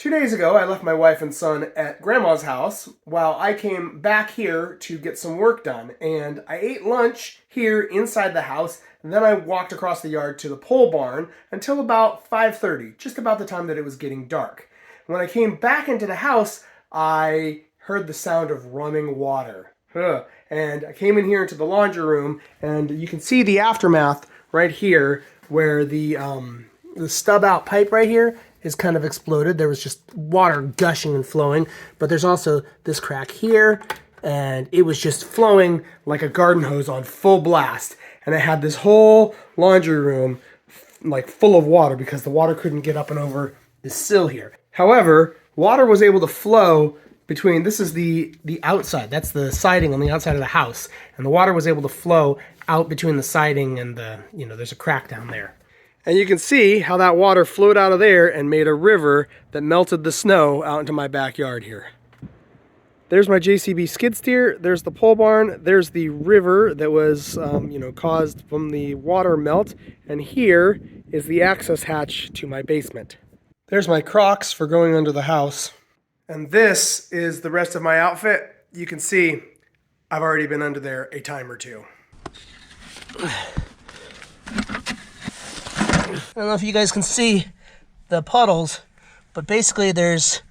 2 days ago, I left my wife and son at Grandma's house while I came back here to get some work done. And I ate lunch here inside the house, and then I walked across the yard to the pole barn until about 5:30, just about the time that it was getting dark. When I came back into the house, I heard the sound of running water. And I came in here into the laundry room, and you can see the aftermath right here where the stub out pipe right here is kind of exploded. There was just water gushing and flowing, but there's also this crack here, and it was just flowing like a garden hose on full blast. And I had this whole laundry room like full of water because the water couldn't get up and over the sill here. However, water was able to flow between, this is the outside, that's the siding on the outside of the house, and the water was able to flow out between the siding and there's a crack down there. And you can see how that water flowed out of there and made a river that melted the snow out into my backyard here. There's my JCB skid steer, there's the pole barn, there's the river that was caused from the water melt, and here is the access hatch to my basement. There's my Crocs for going under the house. And this is the rest of my outfit. You can see I've already been under there a time or two. I don't know if you guys can see the puddles, but basically there's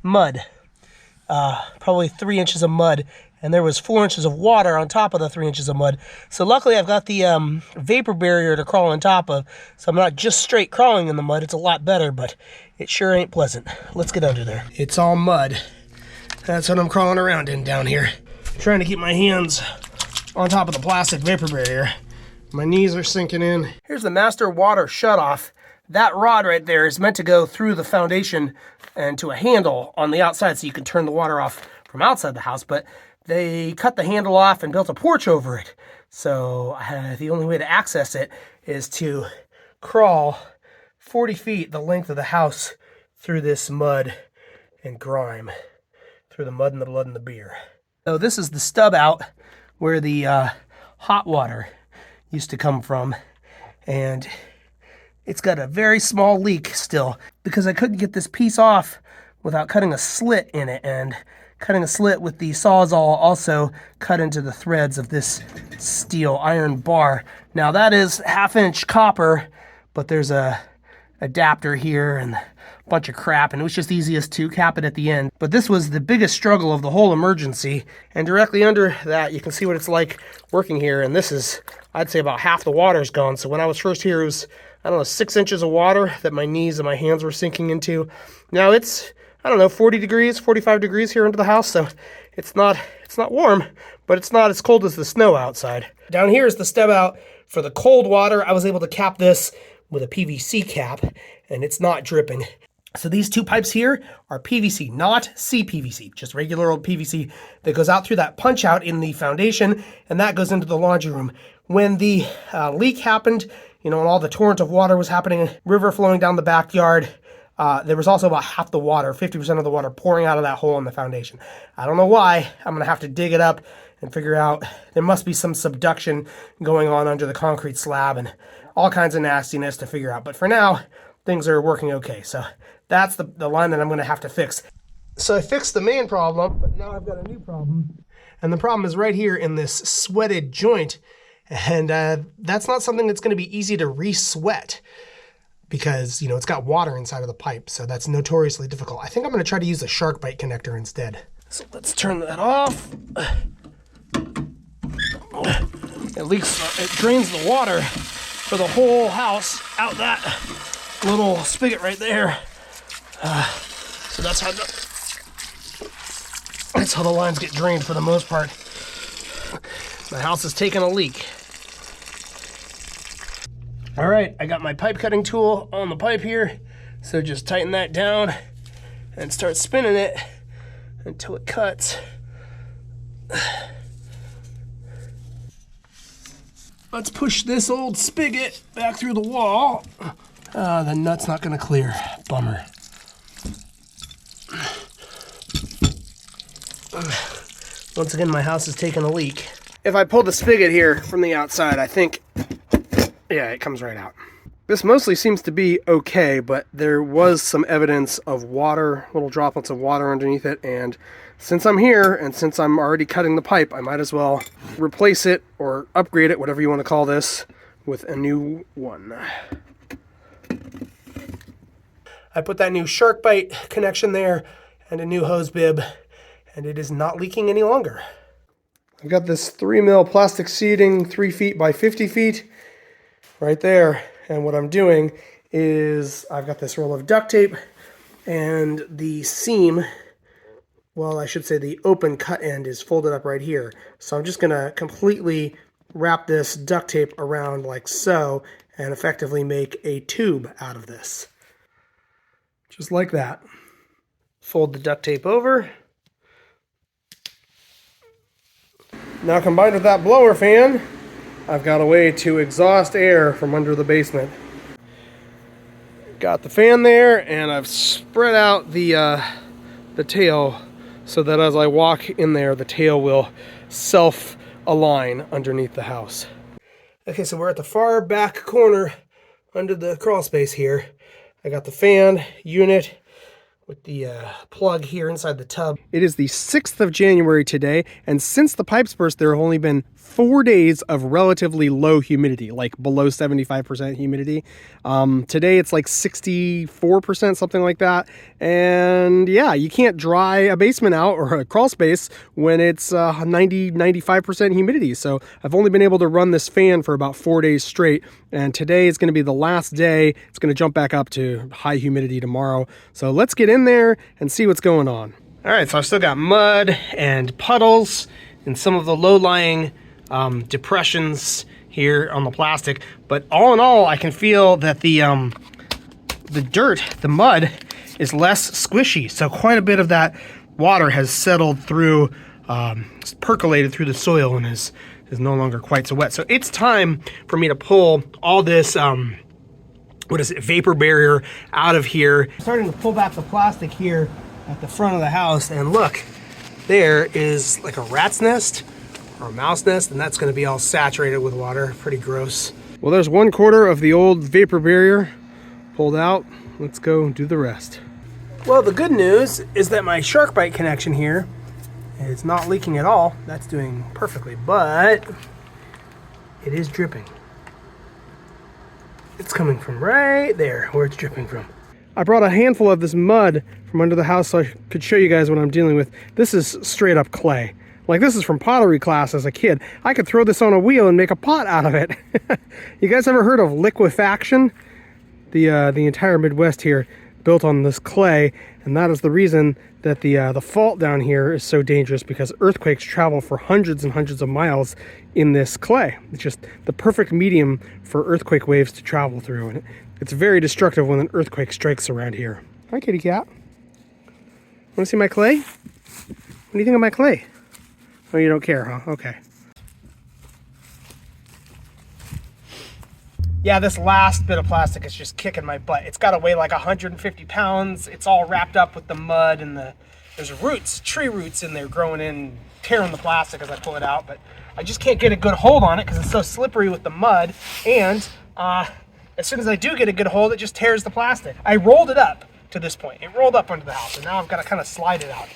mud, probably 3 inches of mud, and there was 4 inches of water on top of the 3 inches of mud. So luckily I've got the vapor barrier to crawl on top of, so I'm not just straight crawling in the mud. It's a lot better, but it sure ain't pleasant. Let's get under there. It's all mud. That's what I'm crawling around in down here. Trying to keep my hands on top of the plastic vapor barrier. My knees are sinking in. Here's the master water shutoff. That rod right there is meant to go through the foundation and to a handle on the outside so you can turn the water off from outside the house, but they cut the handle off and built a porch over it. So the only way to access it is to crawl 40 feet the length of the house through this mud and grime, through the mud and the blood and the beer. So this is the stub out where the hot water used to come from, and it's got a very small leak still because I couldn't get this piece off without cutting a slit in it, and cutting a slit with the Sawzall also cut into the threads of this steel iron bar. Now that is 1/2 inch copper, but there's a adapter here and a bunch of crap, and it was just easiest to cap it at the end. But this was the biggest struggle of the whole emergency, and directly under that you can see what it's like working here, and this is, I'd say, about half the water's gone. So when I was first here, it was, 6 inches of water that my knees and my hands were sinking into. Now it's, 40 degrees, 45 degrees here into the house, so it's not warm, but it's not as cold as the snow outside. Down here is the stub out for the cold water. I was able to cap this with a PVC cap, and it's not dripping. So these two pipes here are PVC, not CPVC, just regular old PVC that goes out through that punch out in the foundation, and that goes into the laundry room. When the leak happened, and all the torrent of water was happening, river flowing down the backyard, there was also about half the water, 50% of the water pouring out of that hole in the foundation. I don't know why. I'm going to have to dig it up and figure out. There must be some subduction going on under the concrete slab and all kinds of nastiness to figure out. But for now, things are working okay. So that's the line that I'm going to have to fix. So I fixed the main problem, but now I've got a new problem. And the problem is right here in this sweated joint. And that's not something that's going to be easy to re-sweat because, it's got water inside of the pipe. So that's notoriously difficult. I think I'm going to try to use a shark bite connector instead. So let's turn that off. It drains the water for the whole house out that little spigot right there. So that's how the lines get drained for the most part. My house is taking a leak. All right, I got my pipe cutting tool on the pipe here. So just tighten that down and start spinning it until it cuts. Let's push this old spigot back through the wall. The nut's not gonna clear, bummer. Once again, my house is taking a leak. If I pull the spigot here from the outside, I think, yeah, it comes right out. This mostly seems to be okay, but there was some evidence of water, little droplets of water underneath it, and since I'm here and since I'm already cutting the pipe, I might as well replace it or upgrade it, whatever you want to call this, with a new one. I put that new shark bite connection there and a new hose bib, and it is not leaking any longer. I've got this 3mm plastic seating, 3 feet by 50 feet right there. And what I'm doing is I've got this roll of duct tape and the seam, well, I should say the open cut end is folded up right here. So I'm just gonna completely wrap this duct tape around like so and effectively make a tube out of this. Just like that. Fold the duct tape over. Now combined with that blower fan, I've got a way to exhaust air from under the basement. Got the fan there, and I've spread out the tail so that as I walk in there, the tail will self-align underneath the house. Okay, so we're at the far back corner under the crawl space here. I got the fan unit with the plug here inside the tub. It is the 6th of January today, and since the pipes burst, there have only been 4 days of relatively low humidity, like below 75% humidity. Today it's like 64%, something like that. And yeah, you can't dry a basement out or a crawl space when it's 95% humidity. So I've only been able to run this fan for about 4 days straight. And today is going to be the last day. It's going to jump back up to high humidity tomorrow. So let's get in there and see what's going on. All right, so I've still got mud and puddles and some of the low-lying depressions here on the plastic, but all in all, I can feel that the dirt, the mud, is less squishy. So quite a bit of that water has settled through, percolated through the soil and is no longer quite so wet. So it's time for me to pull all this, vapor barrier out of here. I'm starting to pull back the plastic here at the front of the house, and look, there is like a rat's nest or a mouse nest, and that's going to be all saturated with water. Pretty gross. Well, there's 1/4 of the old vapor barrier pulled out. Let's go do the rest. Well, the good news is that my shark bite connection here is not leaking at all. That's doing perfectly, but it is dripping. It's coming from right there where it's dripping from. I brought a handful of this mud from under the house so I could show you guys what I'm dealing with. This is straight up clay. Like, this is from pottery class as a kid. I could throw this on a wheel and make a pot out of it. You guys ever heard of liquefaction? The entire Midwest here built on this clay, and that is the reason that the fault down here is so dangerous, because earthquakes travel for hundreds and hundreds of miles in this clay. It's just the perfect medium for earthquake waves to travel through, and it's very destructive when an earthquake strikes around here. Hi, kitty cat. Want to see my clay? What do you think of my clay? Oh, you don't care, huh? Okay. Yeah, this last bit of plastic is just kicking my butt. It's got to weigh like 150 pounds. It's all wrapped up with the mud, and there's roots, tree roots in there growing in, tearing the plastic as I pull it out, but I just can't get a good hold on it because it's so slippery with the mud, and as soon as I do get a good hold, it just tears the plastic. I rolled it up to this point. It rolled up under the house, and now I've got to kind of slide it out.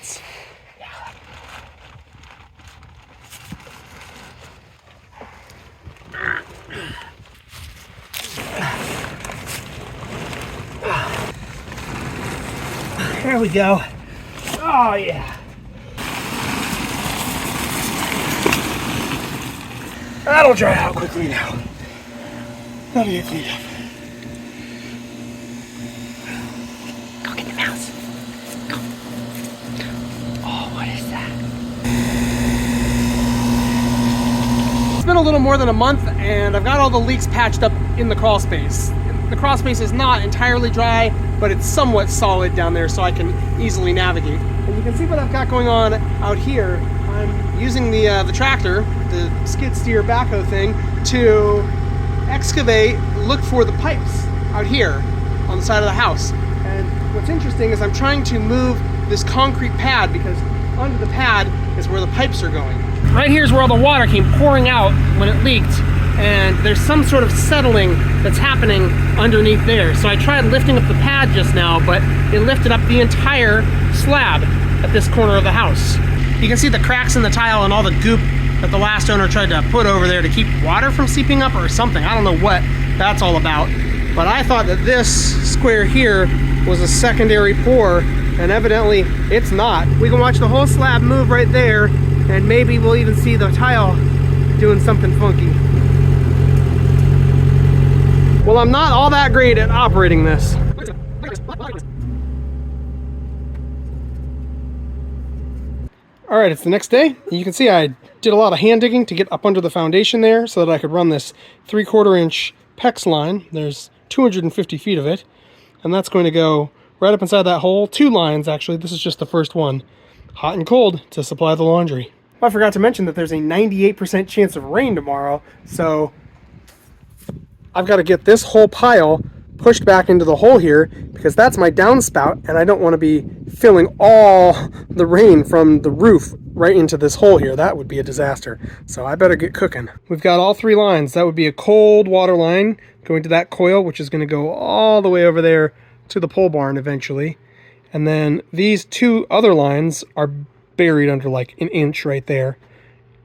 There we go. Oh yeah. That'll dry out quickly now. That'll get cleaned up. Go get the mouse. Go. Oh, what is that? It's been a little more than a month, and I've got all the leaks patched up in the crawl space. The crawl space is not entirely dry, but it's somewhat solid down there, so I can easily navigate. And you can see what I've got going on out here. I'm using the tractor, the skid steer backhoe thing, to excavate, look for the pipes out here on the side of the house. And what's interesting is I'm trying to move this concrete pad, because under the pad is where the pipes are going. Right here's where all the water came pouring out when it leaked. and there's some sort of settling that's happening underneath there. So I tried lifting up the pad just now, but it lifted up the entire slab at this corner of the house. You can see the cracks in the tile and all the goop that the last owner tried to put over there to keep water from seeping up or something. I don't know what that's all about. But I thought that this square here was a secondary pour, and evidently it's not. We can watch the whole slab move right there, and maybe we'll even see the tile doing something funky. Well, I'm not all that great at operating this. All right, it's the next day. You can see I did a lot of hand digging to get up under the foundation there so that I could run this 3/4 inch PEX line. There's 250 feet of it, and that's going to go right up inside that hole. 2 lines, actually. This is just the first one. Hot and cold to supply the laundry. I forgot to mention that there's a 98% chance of rain tomorrow, so I've got to get this whole pile pushed back into the hole here because that's my downspout, and I don't want to be filling all the rain from the roof right into this hole here. That would be a disaster. So I better get cooking. We've got all 3 lines. That would be a cold water line going to that coil, which is going to go all the way over there to the pole barn eventually. And then these 2 other lines are buried under like an inch right there.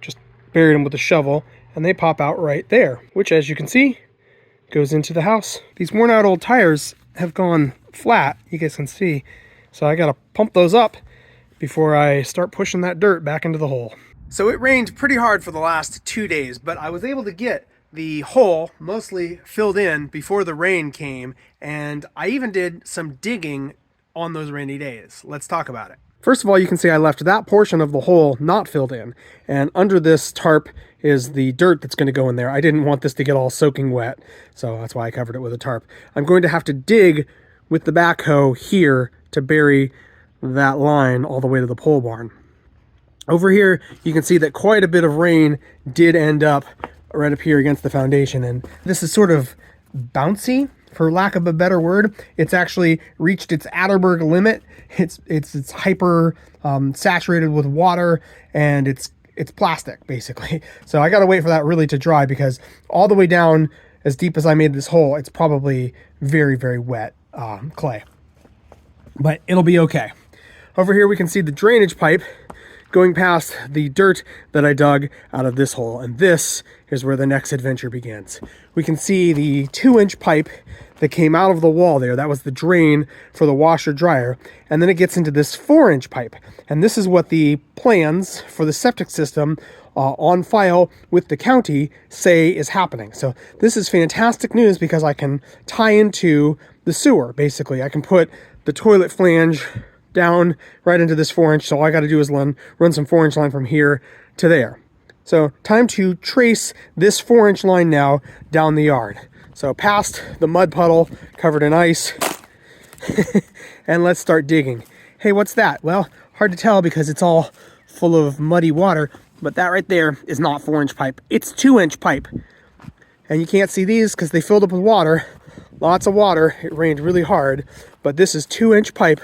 Just buried them with a shovel, and they pop out right there, which, as you can see, goes into the house. These worn out old tires have gone flat, you guys can see. So I gotta pump those up before I start pushing that dirt back into the hole. So it rained pretty hard for the last 2 days, but I was able to get the hole mostly filled in before the rain came, and I even did some digging on those rainy days. Let's talk about it. First of all, you can see I left that portion of the hole not filled in, and under this tarp is the dirt that's going to go in there. I didn't want this to get all soaking wet, so that's why I covered it with a tarp. I'm going to have to dig with the backhoe here to bury that line all the way to the pole barn. Over here, you can see that quite a bit of rain did end up right up here against the foundation, and this is sort of bouncy, for lack of a better word. It's actually reached its Atterberg limit. It's hyper saturated with water, and it's plastic basically. So I got to wait for that really to dry, because all the way down as deep as I made this hole, it's probably very, very wet clay. But it'll be okay. Over here we can see the drainage pipe going past the dirt that I dug out of this hole, and this is where the next adventure begins. We can see the 2-inch pipe that came out of the wall there. That was the drain for the washer dryer, and then it gets into this 4-inch pipe, and this is what the plans for the septic system on file with the county say is happening. So this is fantastic news, because I can tie into the sewer. Basically, I can put the toilet flange down right into this 4-inch, so all I got to do is run some 4-inch line from here to there. So time to trace this 4-inch line now down the yard. So past the mud puddle covered in ice, and let's start digging. Hey, what's that? Well, hard to tell because it's all full of muddy water, but that right there is not 4-inch pipe. It's 2-inch pipe. And you can't see these because they filled up with water. Lots of water. It rained really hard, but this is 2-inch pipe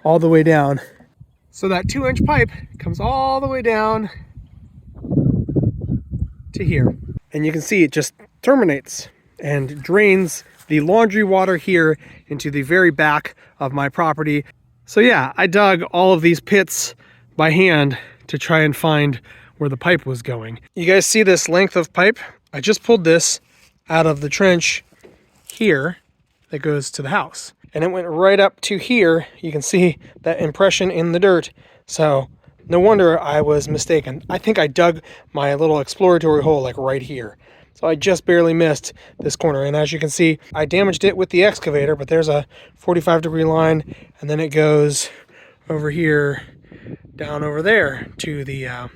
all the way down. So that 2-inch pipe comes all the way down to here. And you can see it just terminates and drains the laundry water here into the very back of my property. So yeah, I dug all of these pits by hand to try and find where the pipe was going. You guys see this length of pipe? I just pulled this out of the trench here that goes to the house, and it went right up to here. You can see that impression in the dirt. So no wonder I was mistaken. I think I dug my little exploratory hole like right here. So I just barely missed this corner. And as you can see, I damaged it with the excavator, but there's a 45-degree line, and then it goes over here, down over there to the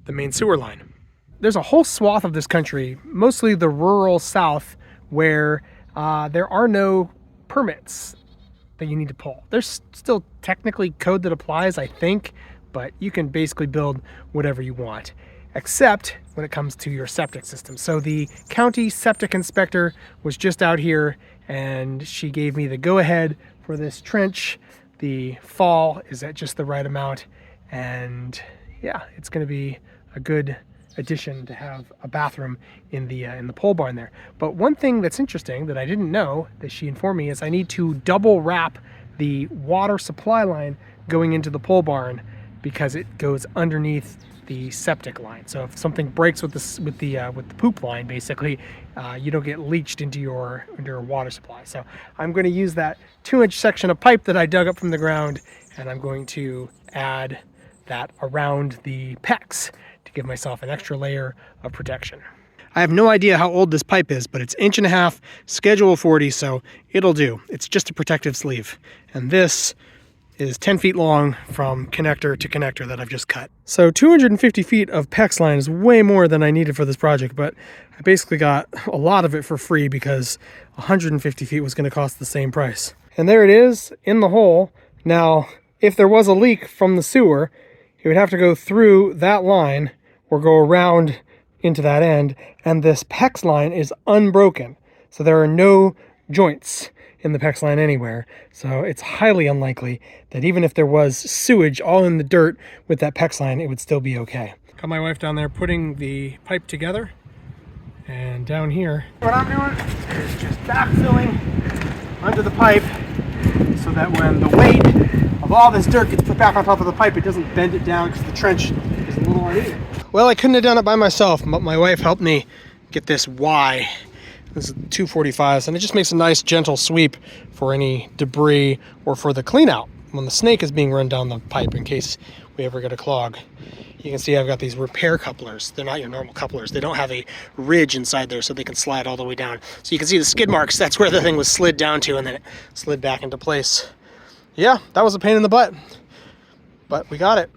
main sewer line. There's a whole swath of this country, mostly the rural South, where there are no permits that you need to pull. There's still technically code that applies, I think, but you can basically build whatever you want, except when it comes to your septic system. So the county septic inspector was just out here, and she gave me the go-ahead for this trench. The fall is at just the right amount, and yeah, it's going to be a good addition to have a bathroom in the pole barn there. But one thing that's interesting that I didn't know that she informed me is I need to double wrap the water supply line going into the pole barn because it goes underneath the septic line. So if something breaks with the poop line, basically, you don't get leached into your water supply. So I'm going to use that 2-inch section of pipe that I dug up from the ground, and I'm going to add that around the PEX to give myself an extra layer of protection. I have no idea how old this pipe is, but it's 1.5 inches, schedule 40, so it'll do. It's just a protective sleeve. And this is 10 feet long from connector to connector that I've just cut. So 250 feet of PEX line is way more than I needed for this project, but I basically got a lot of it for free because 150 feet was going to cost the same price. And there it is in the hole. Now, if there was a leak from the sewer, it would have to go through that line or go around into that end, and this PEX line is unbroken. So there are no joints in the PEX line anywhere. So it's highly unlikely that even if there was sewage all in the dirt with that PEX line, it would still be okay. Got my wife down there putting the pipe together. And down here, what I'm doing is just backfilling under the pipe so that when the weight of all this dirt gets put back on top of the pipe, it doesn't bend it down because the trench is a little uneven. Well, I couldn't have done it by myself, but my wife helped me get this Y. This is 245s, and it just makes a nice gentle sweep for any debris or for the clean out when the snake is being run down the pipe in case we ever get a clog. You can see I've got these repair couplers. They're not your normal couplers. They don't have a ridge inside there so they can slide all the way down. So you can see the skid marks. That's where the thing was slid down to, and then it slid back into place. Yeah, that was a pain in the butt, but we got it.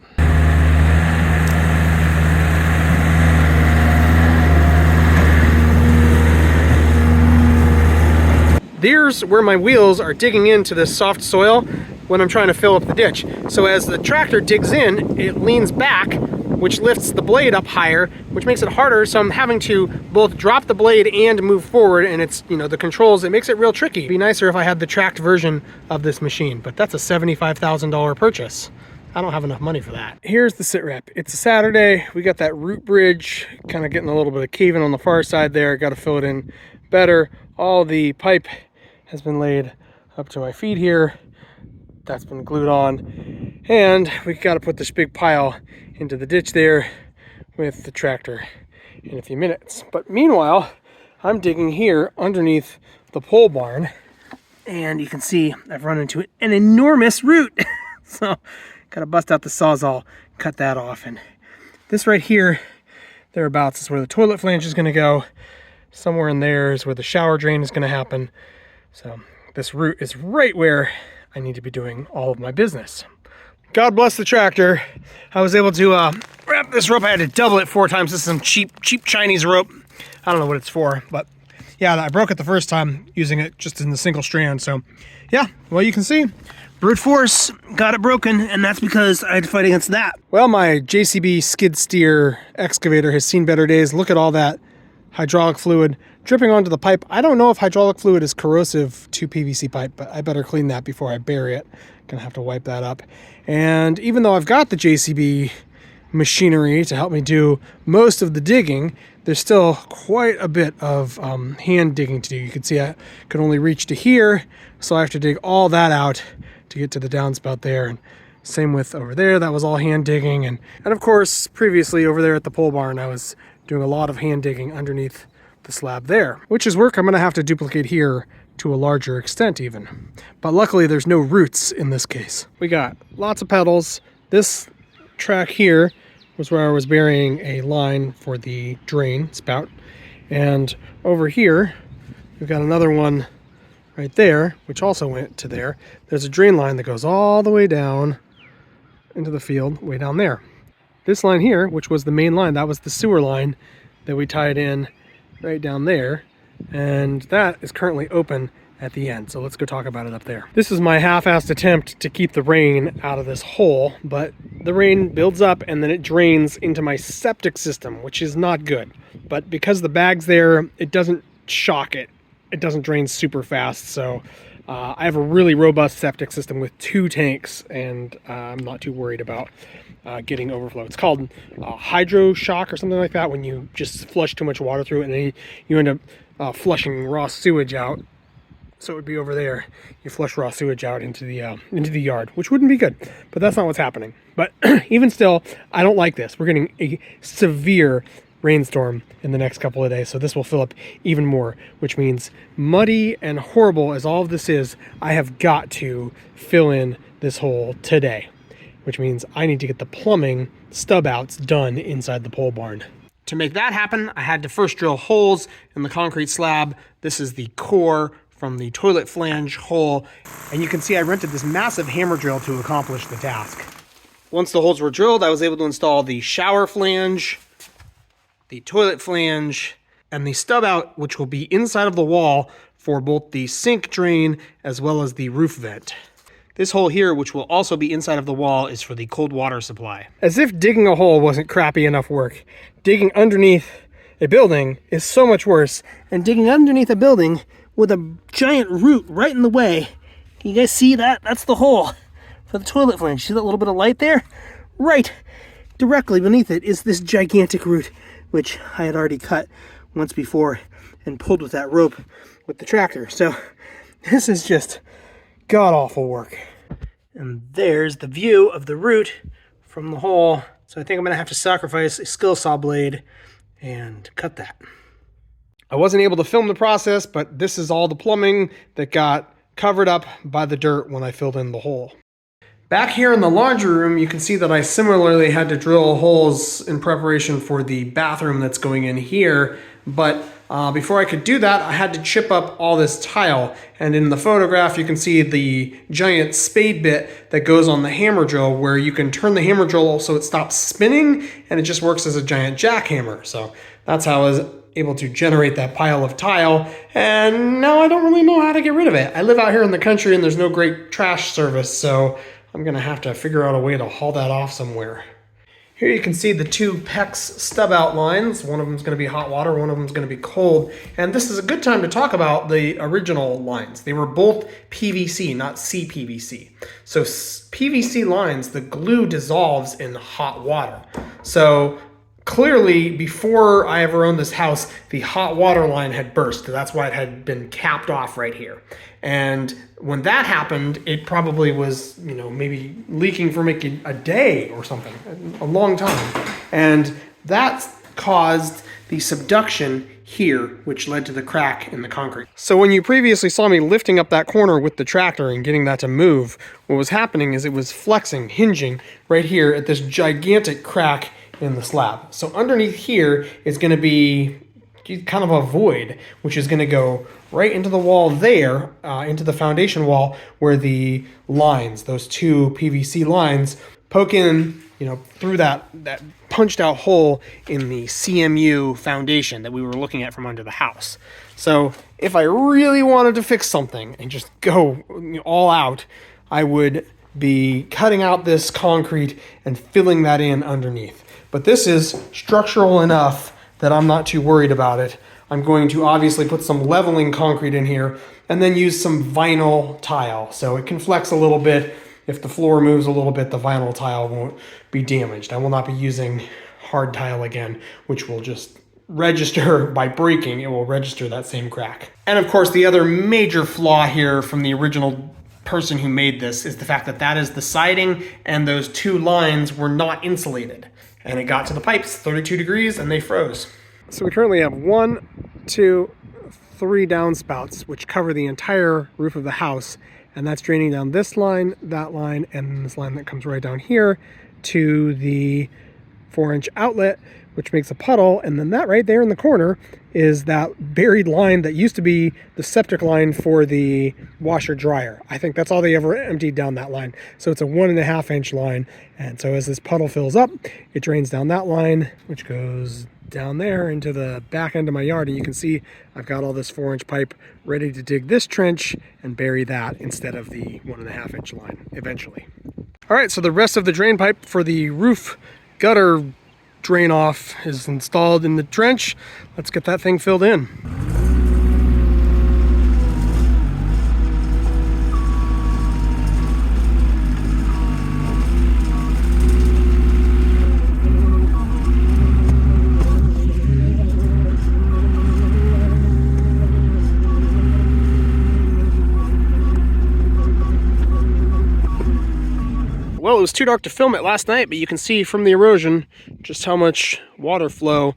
There's where my wheels are digging into this soft soil when I'm trying to fill up the ditch. So as the tractor digs in, it leans back, which lifts the blade up higher, which makes it harder. So I'm having to both drop the blade and move forward, and it's, you know, the controls, it makes it real tricky. It'd be nicer if I had the tracked version of this machine, but that's a $75,000 purchase. I don't have enough money for that. Here's the sit rep. It's a Saturday. We got that root bridge kind of getting a little bit of caving on the far side there. Got to fill it in better. All the pipe has been laid up to my feet here. That's been glued on. And we got to put this big pile into the ditch there with the tractor in a few minutes. But meanwhile, I'm digging here underneath the pole barn, and you can see I've run into an enormous root. So got to bust out the Sawzall, cut that off. And this right here, thereabouts, is where the toilet flange is going to go. Somewhere in there is where the shower drain is going to happen. So this root is right where I need to be doing all of my business. God bless the tractor. I was able to wrap this rope. I had to double it 4 times. This is some cheap Chinese rope. I don't know what it's for, but yeah, I broke it the first time using it just in the single strand. So yeah, well, you can see brute force got it broken, and that's because I had to fight against that. Well, my JCB skid steer excavator has seen better days. Look at all that hydraulic fluid dripping onto the pipe. I don't know if hydraulic fluid is corrosive to PVC pipe, but I better clean that before I bury it. Gonna have to wipe that up. And even though I've got the JCB machinery to help me do most of the digging, there's still quite a bit of hand digging to do. You can see I could only reach to here, so I have to dig all that out to get to the downspout there. And same with over there, that was all hand digging. And of course, previously over there at the pole barn, I was doing a lot of hand digging underneath the slab there, which is work I'm gonna have to duplicate here to a larger extent even. But luckily there's no roots in this case. We got lots of pedals. This track here was where I was burying a line for the drain spout. And over here, we've got another one right there, which also went to there. There's a drain line that goes all the way down into the field, way down there. This line here, which was the main line, that was the sewer line that we tied in right down there, and that is currently open at the end. So let's go talk about it up there. This is my half-assed attempt to keep the rain out of this hole, but the rain builds up and then it drains into my septic system, which is not good. But because the bag's there, it doesn't shock it. It doesn't drain super fast, so I have a really robust septic system with 2 tanks, and I'm not too worried about getting overflow. It's called hydro shock or something like that, when you just flush too much water through it and then you end up flushing raw sewage out. So it would be over there. You flush raw sewage out into the yard, which wouldn't be good, but that's not what's happening. But even still, I don't like this. We're getting a severe rainstorm in the next couple of days, so this will fill up even more, which means muddy and horrible as all of this is, I have got to fill in this hole today, which means I need to get the plumbing stub outs done inside the pole barn. To make that happen, I had to first drill holes in the concrete slab. This is the core from the toilet flange hole, and you can see I rented this massive hammer drill to accomplish the task. Once the holes were drilled, I was able to install the shower flange, the toilet flange, and the stub out, which will be inside of the wall for both the sink drain as well as the roof vent. This hole here, which will also be inside of the wall, is for the cold water supply. As if digging a hole wasn't crappy enough work, digging underneath a building is so much worse, and digging underneath a building with a giant root right in the way. Can you guys see that? That's the hole for the toilet flange. See that little bit of light there? Right directly beneath it is this gigantic root, which I had already cut once before and pulled with that rope with the tractor. So this is just god-awful work. And there's the view of the root from the hole. So I think I'm gonna have to sacrifice a skill saw blade and cut that. I wasn't able to film the process, but this is all the plumbing that got covered up by the dirt when I filled in the hole. Back here in the laundry room, you can see that I similarly had to drill holes in preparation for the bathroom that's going in here, but before I could do that, I had to chip up all this tile. And in the photograph, you can see the giant spade bit that goes on the hammer drill, where you can turn the hammer drill so it stops spinning and it just works as a giant jackhammer. So that's how I was able to generate that pile of tile, and now I don't really know how to get rid of it. I live out here in the country and there's no great trash service, so I'm gonna have to figure out a way to haul that off somewhere. Here you can see the 2 PEX stub out lines. One of them is going to be hot water, one of them is going to be cold. And this is a good time to talk about the original lines. They were both PVC, not CPVC. So PVC lines, the glue dissolves in hot water. So clearly, before I ever owned this house, the hot water line had burst. That's why it had been capped off right here. And when that happened, it probably was, maybe leaking for maybe a day or something, a long time. And that caused the subduction here, which led to the crack in the concrete. So when you previously saw me lifting up that corner with the tractor and getting that to move, what was happening is it was flexing, hinging right here at this gigantic crack in the slab. So underneath here is going to be kind of a void, which is going to go right into the wall there, into the foundation wall, where the lines, those 2 PVC lines, poke in, through that punched out hole in the CMU foundation that we were looking at from under the house. So if I really wanted to fix something and just go all out, I would be cutting out this concrete and filling that in underneath. But this is structural enough that I'm not too worried about it. I'm going to obviously put some leveling concrete in here and then use some vinyl tile. So it can flex a little bit. If the floor moves a little bit, the vinyl tile won't be damaged. I will not be using hard tile again, which will just register by breaking. It will register that same crack. And of course, the other major flaw here from the original person who made this is the fact that that is the siding and those 2 lines were not insulated. And it got to the pipes, 32 degrees, and they froze. So we currently have 1, 2, 3 downspouts, which cover the entire roof of the house. And that's draining down this line, that line, and this line that comes right down here to the 4-inch outlet, which makes a puddle. And then that right there in the corner is that buried line that used to be the septic line for the washer dryer. I think that's all they ever emptied down that line. So it's a 1.5-inch line. And so as this puddle fills up, it drains down that line, which goes down there into the back end of my yard. And you can see I've got all this 4-inch pipe ready to dig this trench and bury that instead of the 1.5-inch line eventually. All right, so the rest of the drain pipe for the roof gutter drain off is installed in the trench. Let's get that thing filled in. was too dark to film it last night, but you can see from the erosion just how much water flow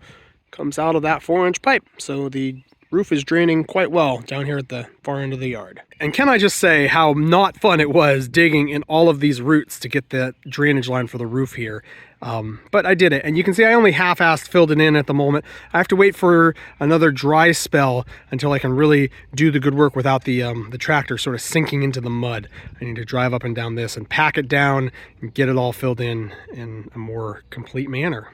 comes out of that 4-inch pipe. So the roof is draining quite well down here at the far end of the yard. And can I just say how not fun it was digging in all of these roots to get the drainage line for the roof here. But I did it, and you can see I only half-assed filled it in at the moment. I have to wait for another dry spell until I can really do the good work without the tractor sort of sinking into the mud. I need to drive up and down this and pack it down and get it all filled in a more complete manner.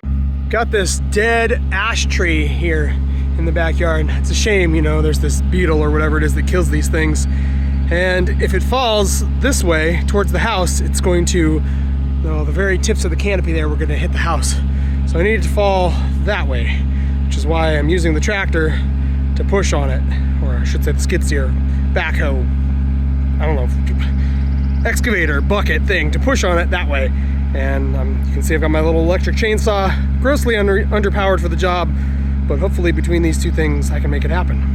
Got this dead ash tree here in the backyard. It's a shame, you know, there's this beetle or whatever it is that kills these things. And if it falls this way towards the house, it's going to, the very tips of the canopy there, we're going to hit the house. So I need it to fall that way, which is why I'm using the tractor to push on it, or I should say the skid steer backhoe, I don't know, excavator bucket thing to push on it that way. And you can see I've got my little electric chainsaw, grossly underpowered for the job, but hopefully between these two things I can make it happen.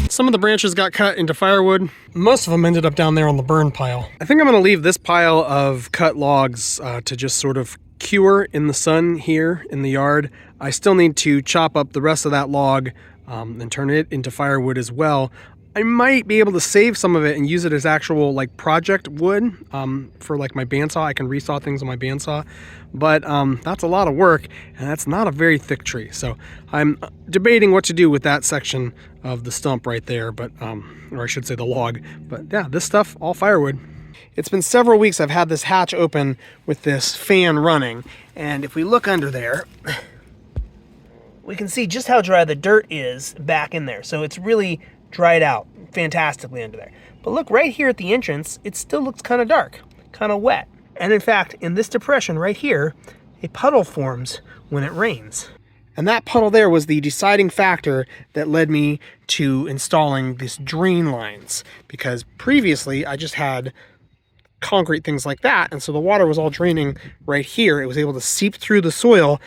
Some of the branches got cut into firewood. Most of them ended up down there on the burn pile. I think I'm gonna leave this pile of cut logs to just sort of cure in the sun here in the yard. I still need to chop up the rest of that log and turn it into firewood as well. I might be able to save some of it and use it as actual like project wood for like my bandsaw. I can resaw things on my bandsaw, but that's a lot of work and that's not a very thick tree. So I'm debating what to do with that section of the stump right there, but or I should say the log. But yeah, this stuff, all firewood. It's been several weeks I've had this hatch open with this fan running, and if we look under there, we can see just how dry the dirt is back in there. So it's really dried out fantastically under there. But look, right here at the entrance, it still looks kind of dark, kind of wet. And in fact, in this depression right here, a puddle forms when it rains. And that puddle there was the deciding factor that led me to installing these drain lines, because previously I just had concrete things like that, and so the water was all draining right here. It was able to seep through the soil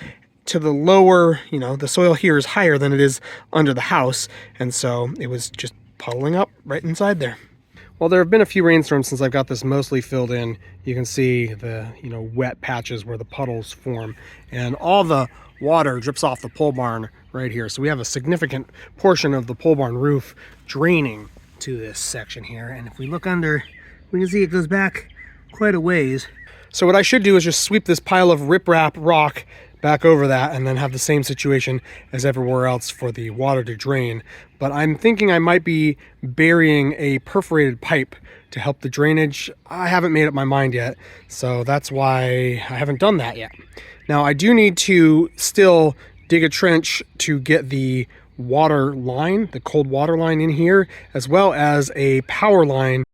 to the lower, you know, the soil here is higher than it is under the house, and so it was just puddling up right inside there. Well, there have been a few rainstorms since I've got this mostly filled in. You can see the, you know, wet patches where the puddles form, and all the water drips off the pole barn right here. So we have a significant portion of the pole barn roof draining to this section here, and if we look under, we can see it goes back quite a ways. So what I should do is just sweep this pile of riprap rock back over that and then have the same situation as everywhere else for the water to drain. But I'm thinking I might be burying a perforated pipe to help the drainage. I haven't made up my mind yet, so that's why I haven't done that yet. Now I do need to still dig a trench to get the water line, the cold water line in here, as well as a power line.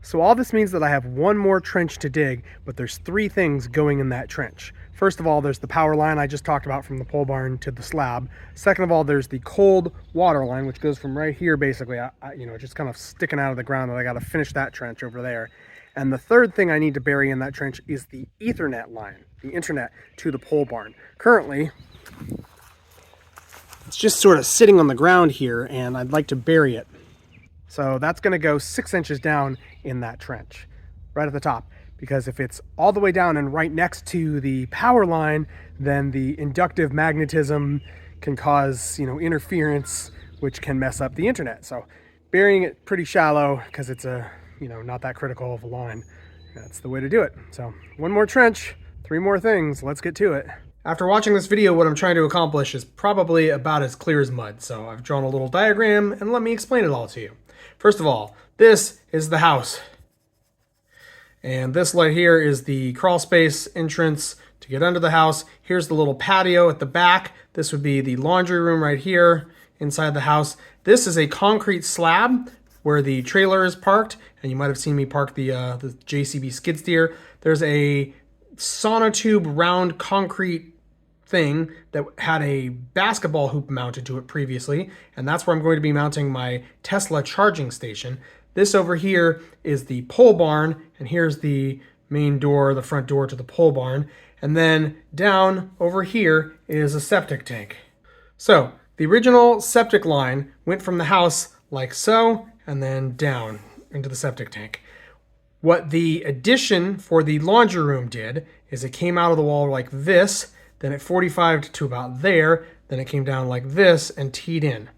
So all this means that I have one more trench to dig, but there's three things going in that trench. First of all, there's the power line I just talked about from the pole barn to the slab. Second of all, there's the cold water line, which goes from right here, basically, you know, just kind of sticking out of the ground, and I got to finish that trench over there. And the third thing I need to bury in that trench is the Ethernet line, the internet to the pole barn. Currently, it's just sort of sitting on the ground here, and I'd like to bury it. So that's going to go 6 inches down in that trench, right at the top. Because if it's all the way down and right next to the power line, then the inductive magnetism can cause, you know, interference, which can mess up the internet. So burying it pretty shallow, because it's a, you know, not that critical of a line, that's the way to do it. So one more trench, three more things, let's get to it. After watching this video, what I'm trying to accomplish is probably about as clear as mud. So I've drawn a little diagram, and let me explain it all to you. First of all, this is the house. And this light here is the crawl space entrance to get under the house. Here's the little patio at the back. This would be the laundry room right here inside the house. This is a concrete slab where the trailer is parked, and you might have seen me park the JCB skid steer. There's a sonotube round concrete thing that had a basketball hoop mounted to it previously, and that's where I'm going to be mounting my Tesla charging station. This over here is the pole barn, and here's the main door, the front door to the pole barn. And then down over here is a septic tank. So the original septic line went from the house like so, and then down into the septic tank. What the addition for the laundry room did is it came out of the wall like this, then it 45'd to about there, then it came down like this and teed in.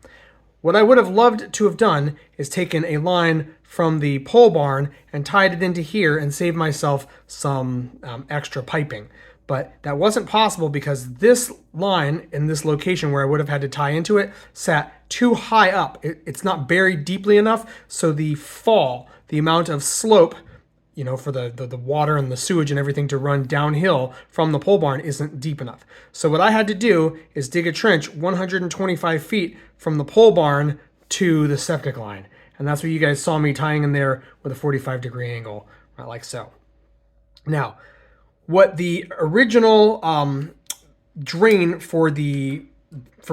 What I would have loved to have done is taken a line from the pole barn and tied it into here and saved myself some extra piping. But that wasn't possible because this line in this location where I would have had to tie into it sat too high up. It's not buried deeply enough, so the fall, the amount of slope, you know, for the water and the sewage and everything to run downhill from the pole barn isn't deep enough. So what I had to do is dig a trench 125 feet from the pole barn to the septic line. And that's what you guys saw me tying in there with a 45-degree angle, right like so. Now, what the original drain for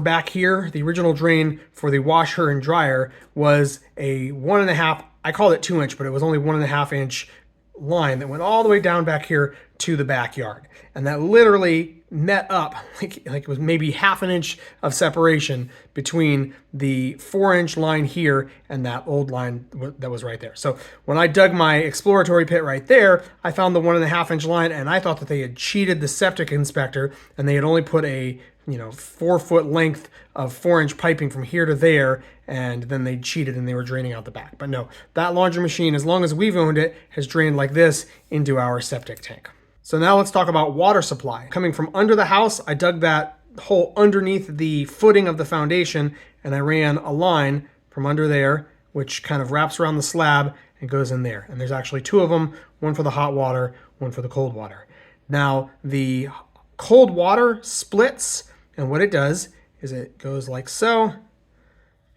back here, the original drain for the washer and dryer was a 1.5, I called it 2 inch, but it was only 1.5 inch line that went all the way down back here to the backyard. And that literally met up, like it was maybe 1/2 inch of separation between the 4-inch line here and that old line that was right there. So when I dug my exploratory pit right there, I found the 1.5 inch line, and I thought that they had cheated the septic inspector and they had only put a 4-foot length of 4-inch piping from here to there, and then they cheated and they were draining out the back. But no, that laundry machine, as long as we've owned it, has drained like this into our septic tank. So now let's talk about water supply. Coming from under the house, I dug that hole underneath the footing of the foundation, and I ran a line from under there, which kind of wraps around the slab and goes in there. And there's actually 2 of them, one for the hot water, one for the cold water. Now, the cold water splits, and what it does is it goes like so,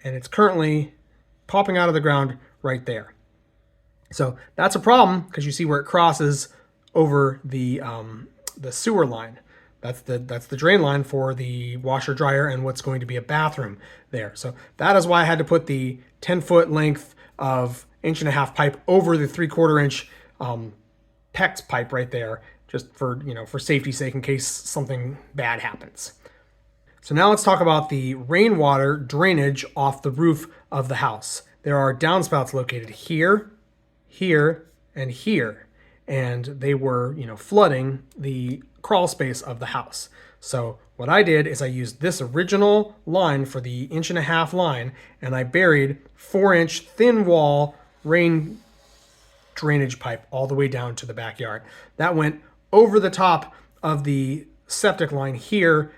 and it's currently popping out of the ground right there. So that's a problem because you see where it crosses over the sewer line. That's the drain line for the washer dryer and what's going to be a bathroom there. So that is why I had to put the 10-foot length of 1.5 pipe over the 3/4 inch PEX pipe right there, just for for safety's sake in case something bad happens. So now let's talk about the rainwater drainage off the roof of the house. There are downspouts located here, here, and here. And they were, flooding the crawl space of the house. So what I did is I used this original line for the 1.5 inch line, and I buried 4-inch thin wall rain drainage pipe all the way down to the backyard. That went over the top of the septic line here,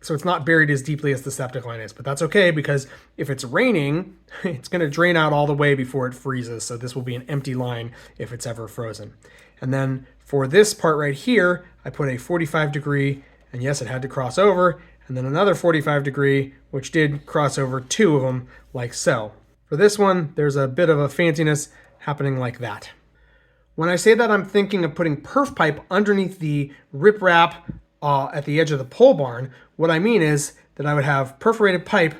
so it's not buried as deeply as the septic line is, but that's okay because if it's raining, it's going to drain out all the way before it freezes. So this will be an empty line if it's ever frozen. And then for this part right here, I put a 45-degree, and yes, it had to cross over, and then another 45-degree, which did cross over 2 of them like so. For this one, there's a bit of a fanciness happening like that. When I say that I'm thinking of putting perf pipe underneath the riprap at the edge of the pole barn, what I mean is that I would have perforated pipe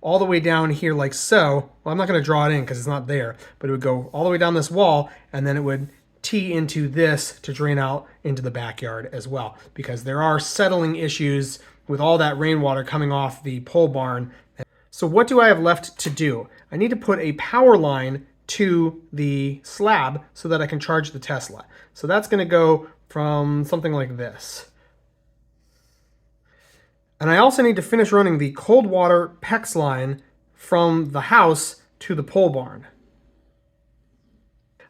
all the way down here like so. Well, I'm not going to draw it in because it's not there, but it would go all the way down this wall, and then it would tee into this to drain out into the backyard as well, because there are settling issues with all that rainwater coming off the pole barn. So what do I have left to do? I need to put a power line to the slab so that I can charge the Tesla. So that's going to go from something like this. And I also need to finish running the cold water PEX line from the house to the pole barn.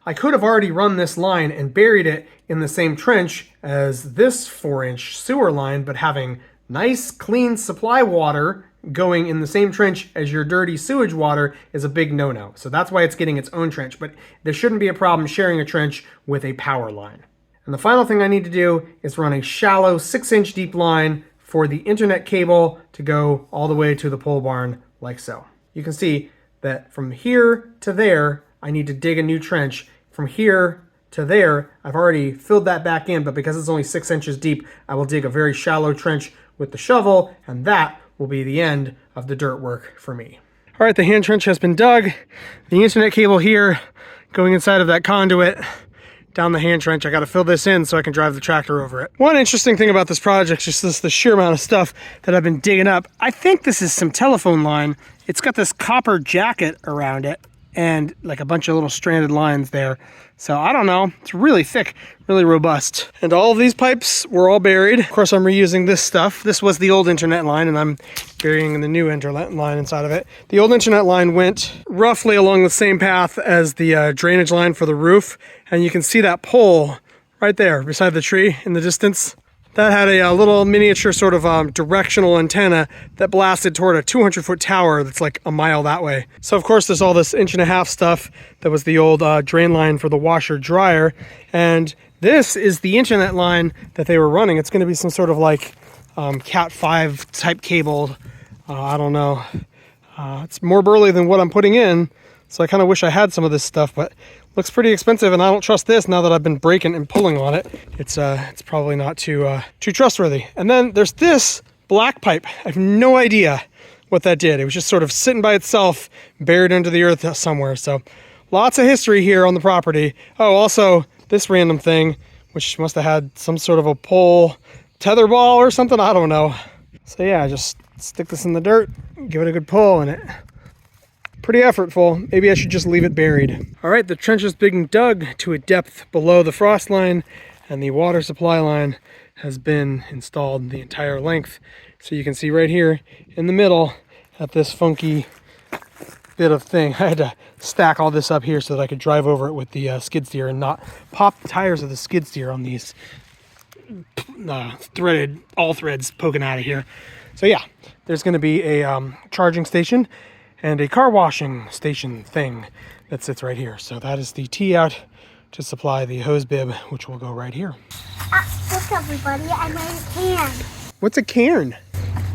I could have already run this line and buried it in the same trench as this 4-inch sewer line, but having nice clean supply water going in the same trench as your dirty sewage water is a big no-no. So that's why it's getting its own trench, but there shouldn't be a problem sharing a trench with a power line. And the final thing I need to do is run a shallow 6-inch deep line for the internet cable to go all the way to the pole barn like so. You can see that from here to there, I need to dig a new trench. From here to there, I've already filled that back in, but because it's only 6 inches deep, I will dig a very shallow trench with the shovel, and that will be the end of the dirt work for me. All right, the hand trench has been dug. The internet cable here going inside of that conduit down the hand trench. I got to fill this in so I can drive the tractor over it. One interesting thing about this project is just the sheer amount of stuff that I've been digging up. I think this is some telephone line. It's got this copper jacket around it and like a bunch of little stranded lines there. So I don't know, it's really thick, really robust. And all of these pipes were all buried. Of course, I'm reusing this stuff. This was the old internet line and I'm burying the new internet line inside of it. The old internet line went roughly along the same path as the drainage line for the roof. And you can see that pole right there beside the tree in the distance. That had a little miniature sort of directional antenna that blasted toward a 200-foot tower that's like a mile that way. So of course there's all this 1.5 inch stuff that was the old drain line for the washer dryer. And this is the internet line that they were running. It's gonna be some sort of like Cat 5 type cable. I don't know. It's more burly than what I'm putting in. So I kind of wish I had some of this stuff, but looks pretty expensive, and I don't trust this now that I've been breaking and pulling on it. It's probably not too trustworthy. And then there's this black pipe. I have no idea what that did. It was just sort of sitting by itself, buried under the earth somewhere. So lots of history here on the property. Oh, also this random thing, which must have had some sort of a pole tether ball or something. I don't know. So yeah, just stick this in the dirt, give it a good pull, and it pretty effortful. Maybe I should just leave it buried. All right, the trench is being dug to a depth below the frost line, and the water supply line has been installed the entire length. So you can see right here in the middle at this funky bit of thing. I had to stack all this up here so that I could drive over it with the skid steer and not pop the tires of the skid steer on these threaded, all threads poking out of here. So yeah, there's gonna be a charging station and a car washing station thing that sits right here. So that is the tee out to supply the hose bib, which will go right here. Look everybody, I made a can. What's a cairn?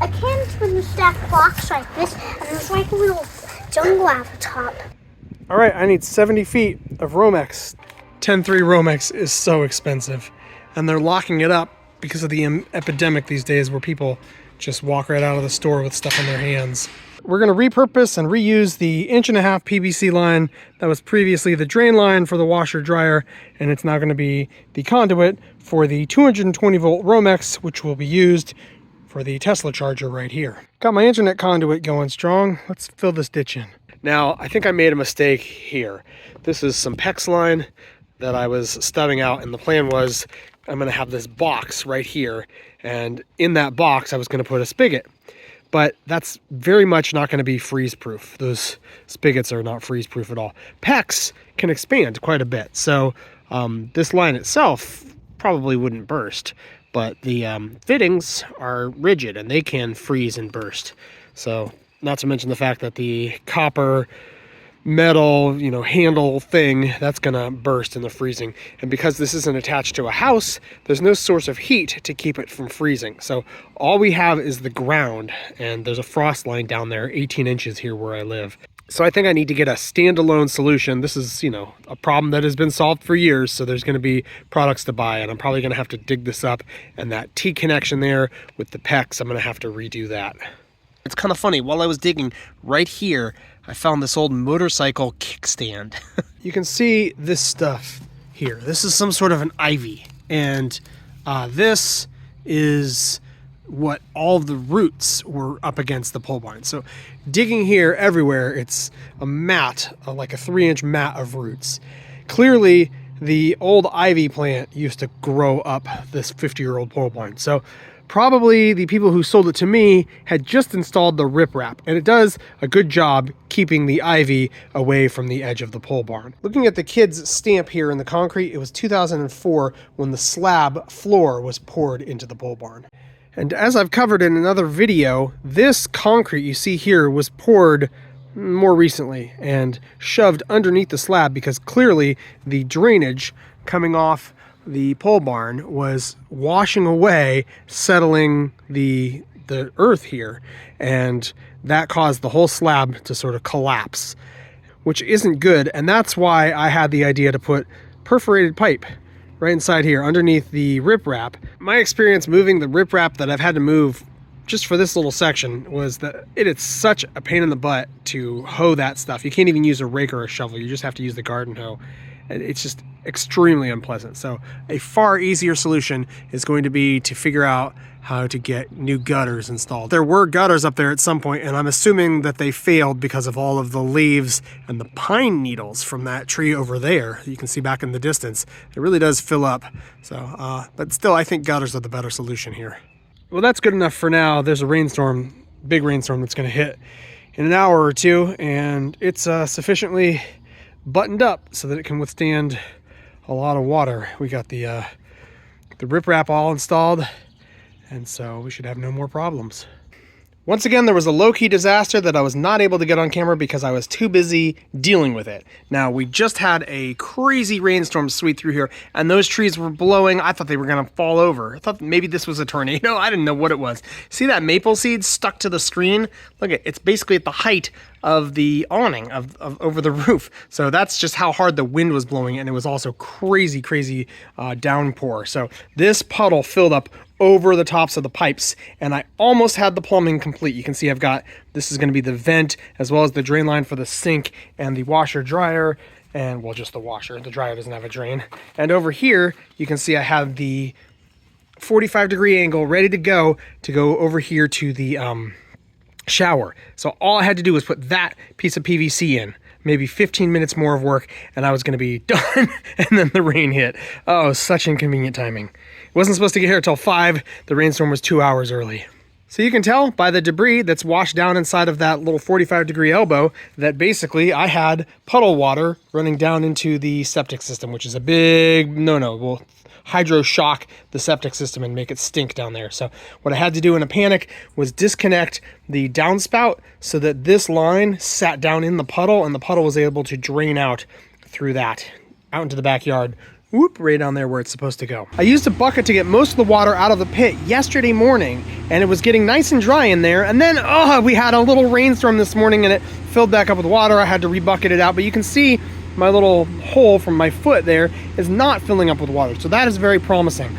A can is when you stack blocks like this, and there's like a little jungle at the top. All right, I need 70 feet of Romex. 10-3 Romex is so expensive, and they're locking it up because of the epidemic these days where people just walk right out of the store with stuff in their hands. We're going to repurpose and reuse the 1.5 inch PVC line that was previously the drain line for the washer dryer, and it's now going to be the conduit for the 220 volt Romex, which will be used for the Tesla charger right here. Got my internet conduit going strong. Let's fill this ditch in. Now, I think I made a mistake here. This is some PEX line that I was stubbing out, and the plan was I'm going to have this box right here, and in that box I was going to put a spigot. But that's very much not going to be freeze-proof. Those spigots are not freeze-proof at all. PEX can expand quite a bit, so this line itself probably wouldn't burst, but the fittings are rigid and they can freeze and burst. So not to mention the fact that the copper metal, handle thing, that's gonna burst in the freezing. And because this isn't attached to a house, there's no source of heat to keep it from freezing. So all we have is the ground, and there's a frost line down there, 18 inches here where I live. So I think I need to get a standalone solution. This is, a problem that has been solved for years, so there's gonna be products to buy, and I'm probably gonna have to dig this up, and that T connection there with the PEX, I'm gonna have to redo that. It's kind of funny, while I was digging right here, I found this old motorcycle kickstand. You can see this stuff here. This is some sort of an ivy, and this is what all of the roots were up against the pole barn. So digging here everywhere, it's a mat, like a 3-inch mat of roots. Clearly, the old ivy plant used to grow up this 50-year-old pole barn. So probably the people who sold it to me had just installed the riprap, and it does a good job keeping the ivy away from the edge of the pole barn. Looking at the kid's stamp here in the concrete, it was 2004 when the slab floor was poured into the pole barn. And as I've covered in another video, this concrete you see here was poured more recently and shoved underneath the slab because clearly the drainage coming off the pole barn was washing away, settling the earth here, and that caused the whole slab to sort of collapse, which isn't good. And that's why I had the idea to put perforated pipe right inside here underneath the riprap. My experience moving the riprap that I've had to move just for this little section was that it's such a pain in the butt to hoe that stuff. You can't even use a rake or a shovel. You just have to use the garden hoe. It's just extremely unpleasant. So a far easier solution is going to be to figure out how to get new gutters installed. There were gutters up there at some point, and I'm assuming that they failed because of all of the leaves and the pine needles from that tree over there. You can see back in the distance. It really does fill up. So, but still, I think gutters are the better solution here. Well, that's good enough for now. There's a rainstorm, big rainstorm that's gonna hit in an hour or two, and it's sufficiently buttoned up so that it can withstand a lot of water. We got the riprap all installed, and so we should have no more problems. Once again, there was a low-key disaster that I was not able to get on camera because I was too busy dealing with it. Now, we just had a crazy rainstorm sweep through here, and those trees were blowing. I thought they were gonna fall over. I thought maybe this was a tornado. I didn't know what it was. See that maple seed stuck to the screen? Look, it's basically at the height of the awning of over the roof. So that's just how hard the wind was blowing, and it was also crazy downpour. So this puddle filled up over the tops of the pipes, and I almost had the plumbing complete. You can see I've got, this is going to be the vent as well as the drain line for the sink and the washer dryer, and well, just the washer. The dryer doesn't have a drain. And over here you can see I have the 45-degree angle ready to go over here to the shower. So all I had to do was put that piece of PVC in. Maybe 15 minutes more of work and I was going to be done. And then the rain hit. Oh, such inconvenient timing. It wasn't supposed to get here till 5. The rainstorm was 2 hours early. So you can tell by the debris that's washed down inside of that little 45-degree elbow that basically I had puddle water running down into the septic system, which is a big no-no. We'll hydro shock the septic system and make it stink down there. So what I had to do in a panic was disconnect the downspout so that this line sat down in the puddle, and the puddle was able to drain out through that out into the backyard. Whoop, right down there where it's supposed to go. I used a bucket to get most of the water out of the pit yesterday morning, and it was getting nice and dry in there. And then, we had a little rainstorm this morning and it filled back up with water. I had to re-bucket it out, but you can see my little hole from my foot there is not filling up with water. So that is very promising.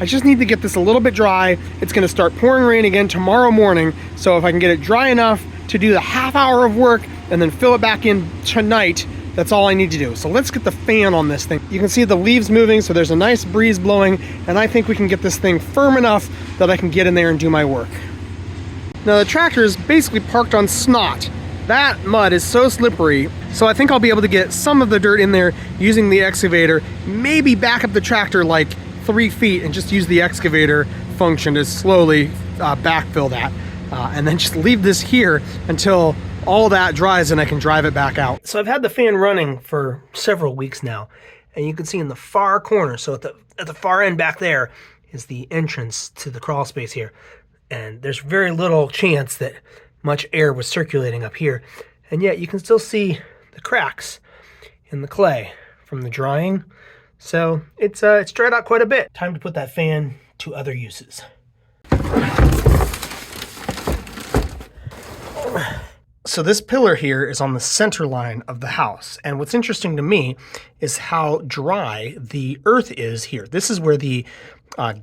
I just need to get this a little bit dry. It's gonna start pouring rain again tomorrow morning. So if I can get it dry enough to do the half hour of work and then fill it back in tonight, that's all I need to do. So let's get the fan on this thing. You can see the leaves moving, so there's a nice breeze blowing, and I think we can get this thing firm enough that I can get in there and do my work. Now the tractor is basically parked on snot. That mud is so slippery, so I think I'll be able to get some of the dirt in there using the excavator, maybe back up the tractor like 3 feet and just use the excavator function to slowly backfill that. And then just leave this here until all that dries and I can drive it back out. So I've had the fan running for several weeks now, and you can see in the far corner, so at the far end back there is the entrance to the crawl space here. And there's very little chance that much air was circulating up here. And yet you can still see the cracks in the clay from the drying. So it's dried out quite a bit. Time to put that fan to other uses. So this pillar here is on the center line of the house. And what's interesting to me is how dry the earth is here. This is where the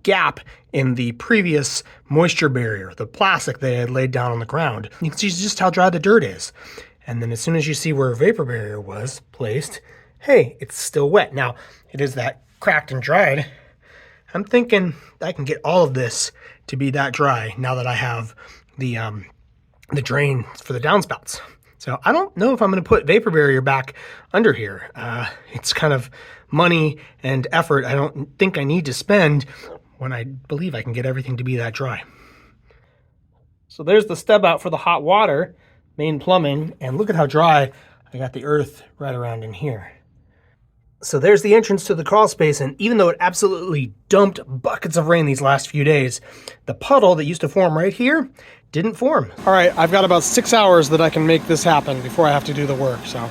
gap in the previous moisture barrier, the plastic they had laid down on the ground. You can see just how dry the dirt is. And then as soon as you see where a vapor barrier was placed, hey, it's still wet. Now, it is that cracked and dried. I'm thinking I can get all of this to be that dry now that I have the drain for the downspouts. So I don't know if I'm going to put vapor barrier back under here. It's kind of money and effort I don't think I need to spend when I believe I can get everything to be that dry. So there's the stub out for the hot water, main plumbing, and look at how dry I got the earth right around in here. So there's the entrance to the crawl space, and even though it absolutely dumped buckets of rain these last few days, the puddle that used to form right here didn't form. All right, I've got about 6 hours that I can make this happen before I have to do the work, so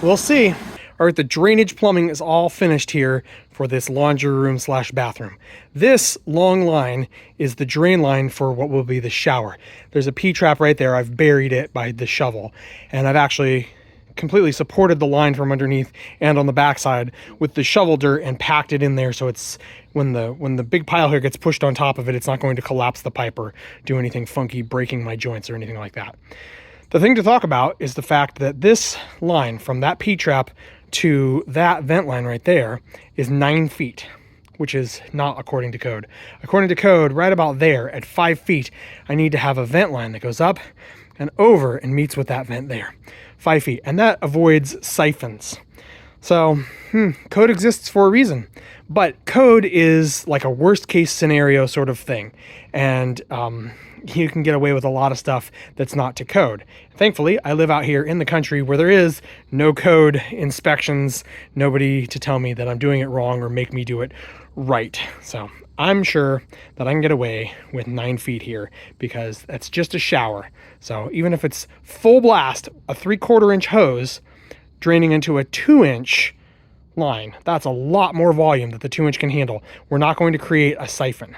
we'll see. All right, the drainage plumbing is all finished here for this laundry room / bathroom. This long line is the drain line for what will be the shower. There's a P-trap right there. I've buried it by the shovel, and I've actually completely supported the line from underneath and on the backside with the shovel dirt and packed it in there, so it's when the big pile here gets pushed on top of it, it's not going to collapse the pipe or do anything funky, breaking my joints or anything like that. The thing to talk about is the fact that this line from that P-trap to that vent line right there is 9 feet, which is not according to code. According to code, right about there at 5 feet, I need to have a vent line that goes up and over and meets with that vent there. 5 feet, and that avoids siphons. So code exists for a reason, but code is like a worst case scenario sort of thing. And you can get away with a lot of stuff that's not to code. Thankfully, I live out here in the country where there is no code inspections, nobody to tell me that I'm doing it wrong or make me do it right. So I'm sure that I can get away with 9 feet here because that's just a shower. So even if it's full blast, a 3/4 inch hose draining into a 2-inch line, that's a lot more volume that the 2-inch can handle. We're not going to create a siphon.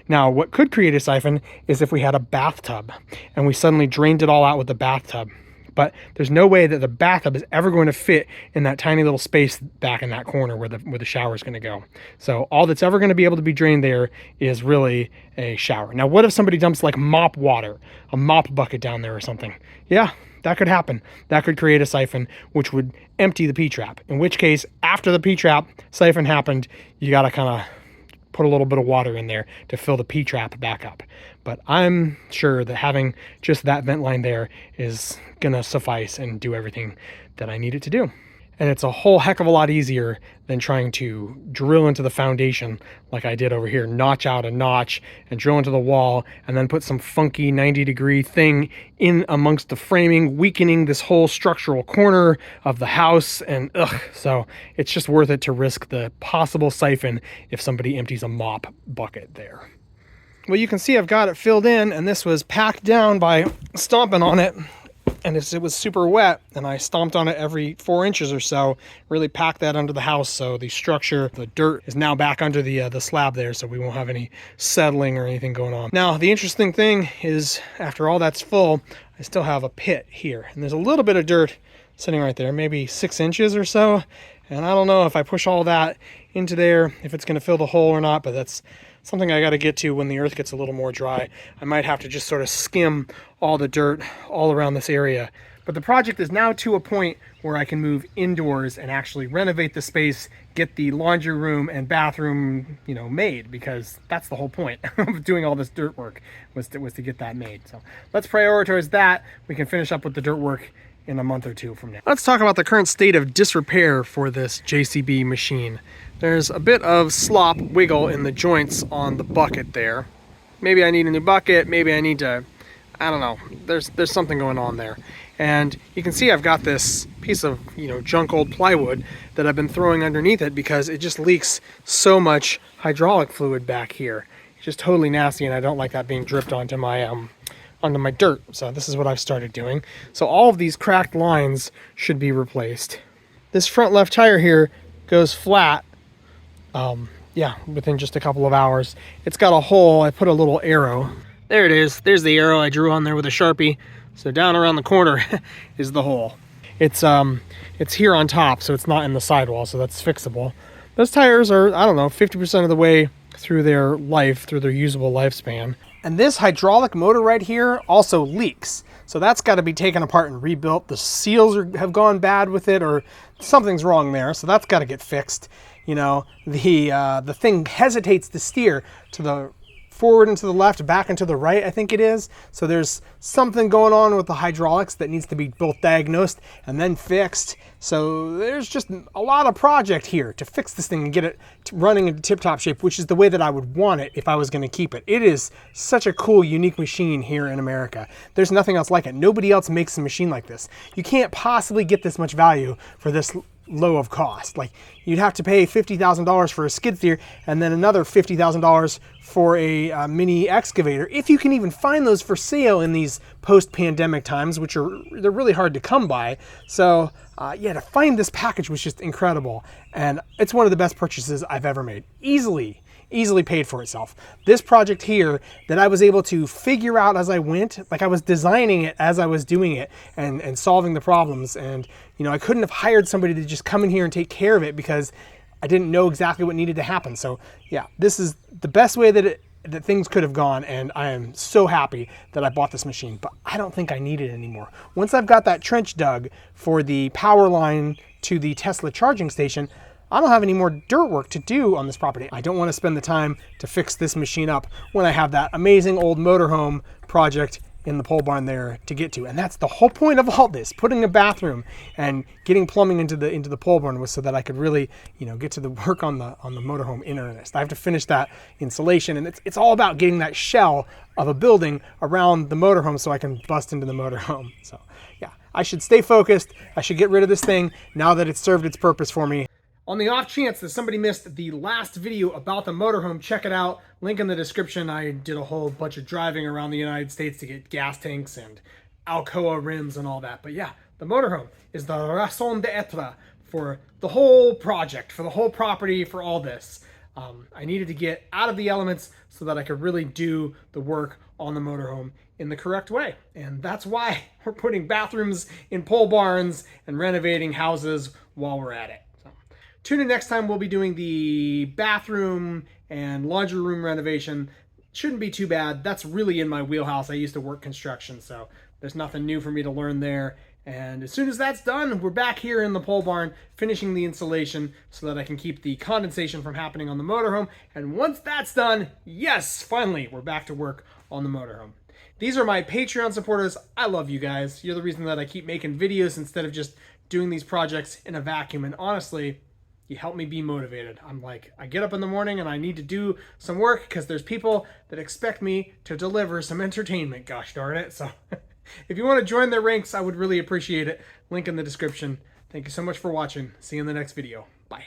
Now, what could create a siphon is if we had a bathtub and we suddenly drained it all out with the bathtub. But there's no way that the bathtub is ever going to fit in that tiny little space back in that corner where the shower is going to go. So all that's ever going to be able to be drained there is really a shower. Now, what if somebody dumps like mop water, a mop bucket down there or something? Yeah, that could happen. That could create a siphon, which would empty the P-trap. In which case, after the P-trap siphon happened, you got to kind of put a little bit of water in there to fill the P-trap back up. But I'm sure that having just that vent line there is gonna suffice and do everything that I need it to do. And it's a whole heck of a lot easier than trying to drill into the foundation like I did over here, notch out a notch and drill into the wall and then put some funky 90-degree thing in amongst the framing, weakening this whole structural corner of the house. And so it's just worth it to risk the possible siphon if somebody empties a mop bucket there. Well, you can see I've got it filled in, and this was packed down by stomping on it. And it was super wet, and I stomped on it every 4 inches or so, really packed that under the house. So the structure, the dirt is now back under the slab there, so we won't have any settling or anything going on. Now, the interesting thing is after all that's full, I still have a pit here, and there's a little bit of dirt sitting right there, maybe 6 inches or so. And I don't know if I push all that into there, if it's going to fill the hole or not, but that's something I got to get to when the earth gets a little more dry. I might have to just sort of skim all the dirt all around this area. But the project is now to a point where I can move indoors and actually renovate the space, get the laundry room and bathroom, made, because that's the whole point of doing all this dirt work was to get that made. So let's prioritize that. We can finish up with the dirt work in a month or two from now. Let's talk about the current state of disrepair for this JCB machine. There's a bit of slop wiggle in the joints on the bucket there. Maybe I need a new bucket, maybe I need to, I don't know, there's something going on there. And you can see I've got this piece of, junk old plywood that I've been throwing underneath it because it just leaks so much hydraulic fluid back here. It's just totally nasty, and I don't like that being dripped onto my dirt. So this is what I've started doing. So all of these cracked lines should be replaced. This front left tire here goes flat, within just a couple of hours. It's got a hole. I put a little arrow. There it is. There's the arrow I drew on there with a Sharpie. So down around the corner is the hole. It's here on top, so it's not in the sidewall, so that's fixable. Those tires are, 50% of the way through their life, through their usable lifespan. And this hydraulic motor right here also leaks. So that's got to be taken apart and rebuilt. The seals have gone bad with it, or something's wrong there. So that's got to get fixed. The thing hesitates to steer to the forward and to the left, back and to the right, I think it is. So there's something going on with the hydraulics that needs to be both diagnosed and then fixed. So there's just a lot of project here to fix this thing and get it running into tip-top shape, which is the way that I would want it if I was going to keep it. It is such a cool, unique machine here in America. There's nothing else like it. Nobody else makes a machine like this. You can't possibly get this much value for this low of cost. Like, you'd have to pay $50,000 for a skid steer and then another $50,000 for a mini excavator, if you can even find those for sale in these post-pandemic times, which they're really hard to come by. So to find this package was just incredible, and it's one of the best purchases I've ever made. Easily paid for itself. This project here that I was able to figure out as I went, like I was designing it as I was doing it and solving the problems. And, I couldn't have hired somebody to just come in here and take care of it because I didn't know exactly what needed to happen. So yeah, this is the best way that that things could have gone, and I am so happy that I bought this machine, but I don't think I need it anymore. Once I've got that trench dug for the power line to the Tesla charging station, I don't have any more dirt work to do on this property. I don't want to spend the time to fix this machine up when I have that amazing old motorhome project in the pole barn there to get to. And that's the whole point of all this. Putting a bathroom and getting plumbing into the pole barn was so that I could really, get to the work on the motorhome in earnest. I have to finish that insulation, and it's all about getting that shell of a building around the motorhome so I can bust into the motorhome. So yeah, I should stay focused. I should get rid of this thing now that it's served its purpose for me. On the off chance that somebody missed the last video about the motorhome, check it out. Link in the description. I did a whole bunch of driving around the United States to get gas tanks and Alcoa rims and all that. But yeah, the motorhome is the raison d'etre for the whole project, for the whole property, for all this. I needed to get out of the elements so that I could really do the work on the motorhome in the correct way. And that's why we're putting bathrooms in pole barns and renovating houses while we're at it. Tune in next time. We'll be doing the bathroom and laundry room renovation. Shouldn't be too bad. That's really in my wheelhouse. I used to work construction, so there's nothing new for me to learn there. And as soon as that's done, we're back here in the pole barn finishing the insulation so that I can keep the condensation from happening on the motorhome. And once that's done, yes, finally, we're back to work on the motorhome. These are my Patreon supporters. I love you guys. You're the reason that I keep making videos instead of just doing these projects in a vacuum. And honestly, you help me be motivated. I'm like, I get up in the morning and I need to do some work because there's people that expect me to deliver some entertainment, gosh darn it. So if you want to join their ranks, I would really appreciate it. Link in the description. Thank you so much for watching. See you in the next video. Bye.